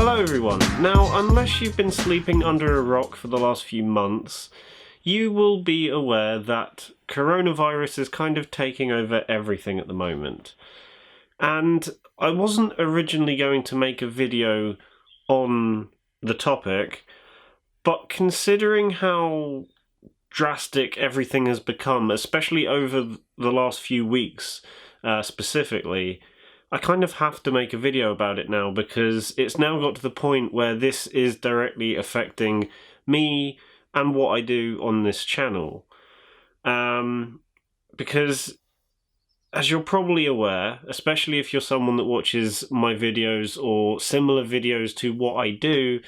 Hello everyone. Now, unless you've been sleeping under a rock for the last few months, you will be aware that coronavirus is kind of taking over everything at the moment. And I wasn't originally going to make a video on the topic, but considering how drastic everything has become, especially over the last few weeks specifically, I kind of have to make a video about it now because it's now got to the point where this is directly affecting me and what I do on this channel. Because, as you're probably aware, especially if you're someone that watches my videos or similar videos to what I do,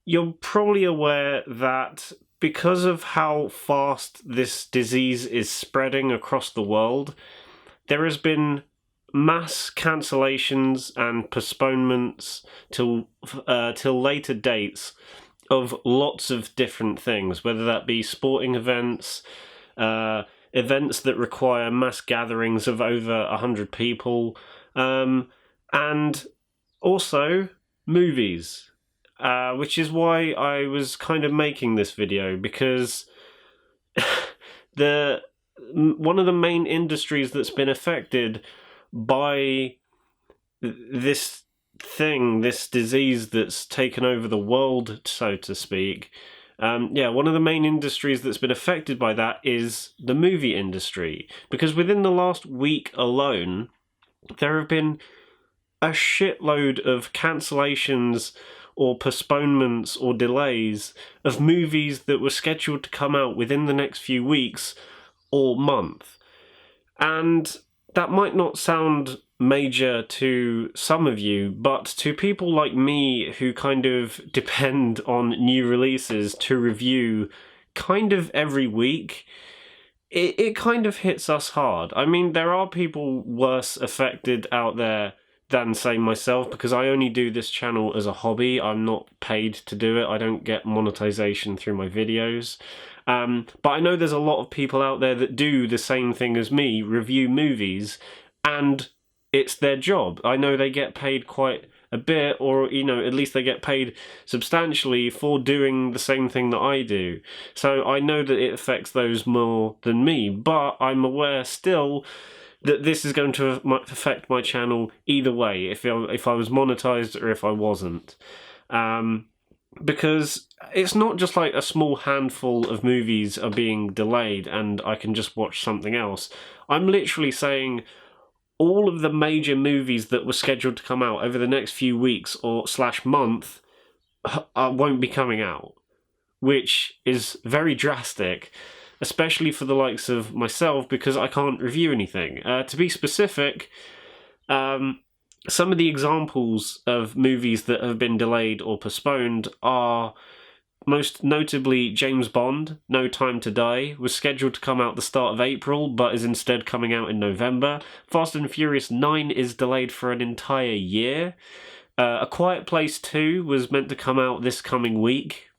you're probably aware that because of how fast this disease is spreading across the world, there has been mass cancellations and postponements till later dates of lots of different things, whether that be sporting events, events that require mass gatherings of over 100 people, and also movies, which is why I was kind of making this video, because one of the main industries that's been affected by this disease that's taken over the world, so to speak. One of the main industries that's been affected by that is the movie industry. Because within the last week alone, there have been a shitload of cancellations or postponements or delays of movies that were scheduled to come out within the next few weeks or month. And that might not sound major to some of you, but to people like me who kind of depend on new releases to review kind of every week, it kind of hits us hard. I mean, there are people worse affected out there than, say, myself, because I only do this channel as a hobby. I'm not paid to do it. I don't get monetization through my videos. But I know there's a lot of people out there that do the same thing as me, review movies, and it's their job. I know they get paid quite a bit, or, at least they get paid substantially for doing the same thing that I do. So I know that it affects those more than me, but I'm aware still that this is going to affect my channel either way, if I was monetized or if I wasn't. Because it's not just like a small handful of movies are being delayed and I can just watch something else. I'm literally saying all of the major movies that were scheduled to come out over the next few weeks or /month won't be coming out, which is very drastic, especially for the likes of myself, because I can't review anything. To be specific, some of the examples of movies that have been delayed or postponed are most notably James Bond, No Time to Die, was scheduled to come out the start of April, but is instead coming out in November. Fast and Furious 9 is delayed for an entire year. A Quiet Place 2 was meant to come out this coming week.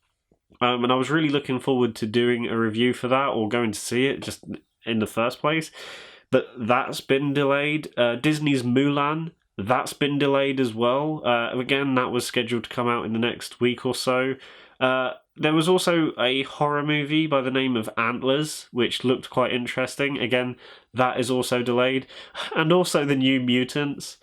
And I was really looking forward to doing a review for that, or going to see it just in the first place. But that's been delayed. Disney's Mulan, that's been delayed as well. Again, that was scheduled to come out in the next week or so. There was also a horror movie by the name of Antlers, which looked quite interesting. Again, that is also delayed. And also The New Mutants.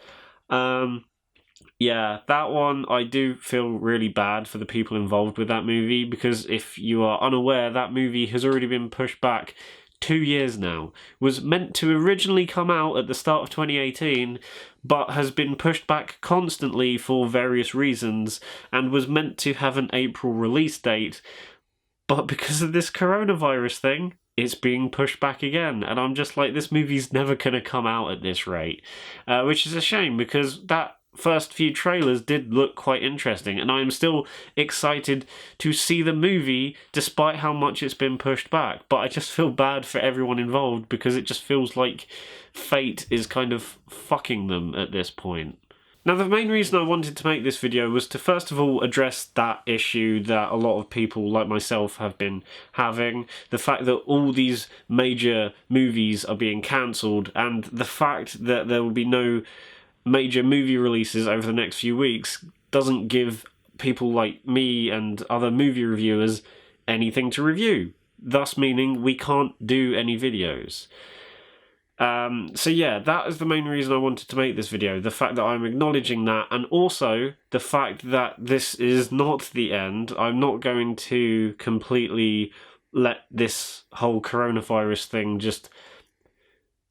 Yeah, that one, I do feel really bad for the people involved with that movie, because if you are unaware, that movie has already been pushed back 2 years now. Was meant to originally come out at the start of 2018, but has been pushed back constantly for various reasons, and was meant to have an April release date, but because of this coronavirus thing, it's being pushed back again. And I'm just like, this movie's never going to come out at this rate, which is a shame, because that first few trailers did look quite interesting, and I am still excited to see the movie despite how much it's been pushed back. But I just feel bad for everyone involved, because it just feels like fate is kind of fucking them at this point. Now, the main reason I wanted to make this video was to first of all address that issue that a lot of people like myself have been having, the fact that all these major movies are being cancelled, and the fact that there will be no major movie releases over the next few weeks doesn't give people like me and other movie reviewers anything to review, thus meaning we can't do any videos. So yeah, that is the main reason I wanted to make this video, the fact that I'm acknowledging that, and also the fact that this is not the end. I'm not going to completely let this whole coronavirus thing just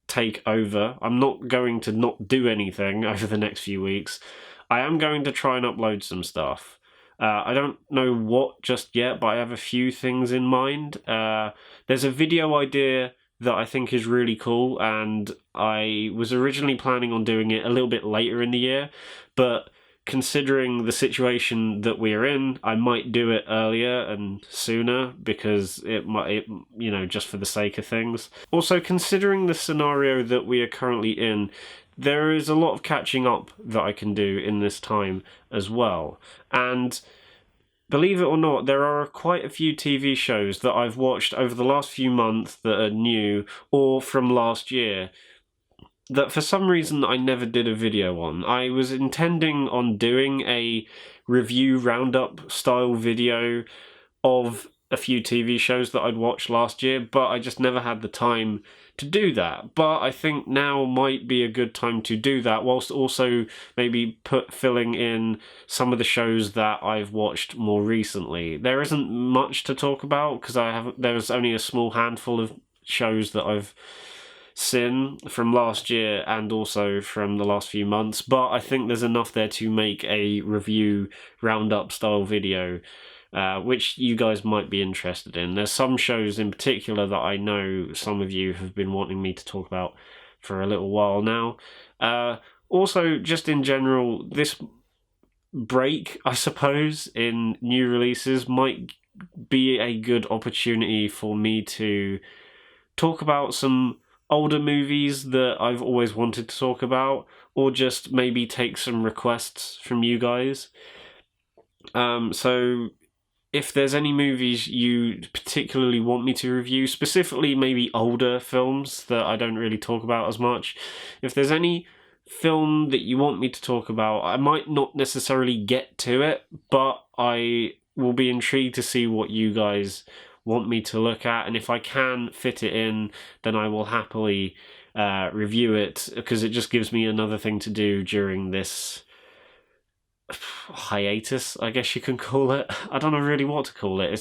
take over. I'm not going to not do anything over the next few weeks. I am going to try and upload some stuff. I don't know what just yet, but I have a few things in mind. There's a video idea that I think is really cool, and I was originally planning on doing it a little bit later in the year, but considering the situation that we're in, I might do it earlier and sooner because it might, just for the sake of things. Also, considering the scenario that we are currently in, there is a lot of catching up that I can do in this time as well. And believe it or not, there are quite a few TV shows that I've watched over the last few months that are new or from last year that for some reason I never did a video on. I was intending on doing a review roundup style video of a few TV shows that I'd watched last year, but I just never had the time to do that. But I think now might be a good time to do that, whilst also maybe filling in some of the shows that I've watched more recently. There isn't much to talk about because there's only a small handful of shows that I've seen from last year and also from the last few months, but I think there's enough there to make a review roundup style video, which you guys might be interested in. There's some shows in particular that I know some of you have been wanting me to talk about for a little while now. Also, just in general, this break, I suppose, in new releases might be a good opportunity for me to talk about some older movies that I've always wanted to talk about, or just maybe take some requests from you guys. So if there's any movies you particularly want me to review, specifically maybe older films that I don't really talk about as much, if there's any film that you want me to talk about, I might not necessarily get to it, but I will be intrigued to see what you guys want me to look at, and if I can fit it in, then I will happily review it, because it just gives me another thing to do during this hiatus, I guess you can call it. I don't know really what to call it.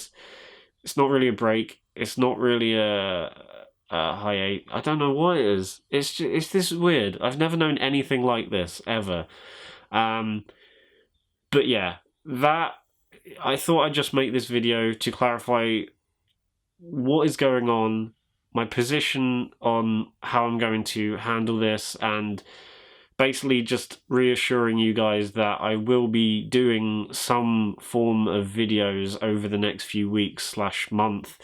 It's not really a break. It's not really a hiatus. I don't know what it is. It's this weird. I've never known anything like this ever. But yeah, that I thought I'd just make this video to clarify what is going on, my position on how I'm going to handle this, and basically just reassuring you guys that I will be doing some form of videos over the next few weeks/month.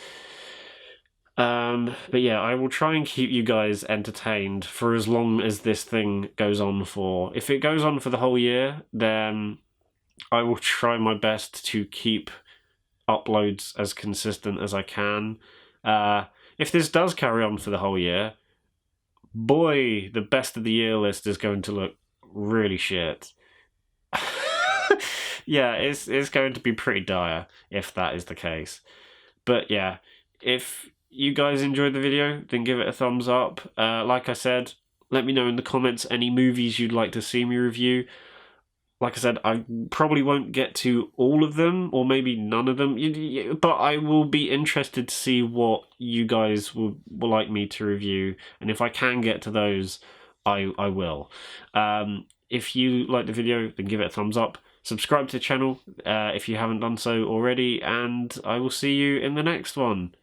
But yeah, I will try and keep you guys entertained for as long as this thing goes on for. If it goes on for the whole year, then I will try my best to keep uploads as consistent as I can. If this does carry on for the whole year, boy, the best of the year list is going to look really shit. Yeah, it's going to be pretty dire if that is the case. But yeah, if you guys enjoyed the video, then give it a thumbs up. Like I said, let me know in the comments any movies you'd like to see me review. Like I said, I probably won't get to all of them, or maybe none of them, but I will be interested to see what you guys will like me to review, and if I can get to those, I will. If you like the video, then give it a thumbs up. Subscribe to the channel if you haven't done so already, and I will see you in the next one.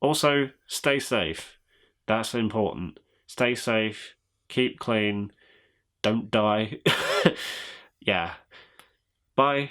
Also, stay safe. That's important. Stay safe, keep clean, don't die. Yeah. Bye.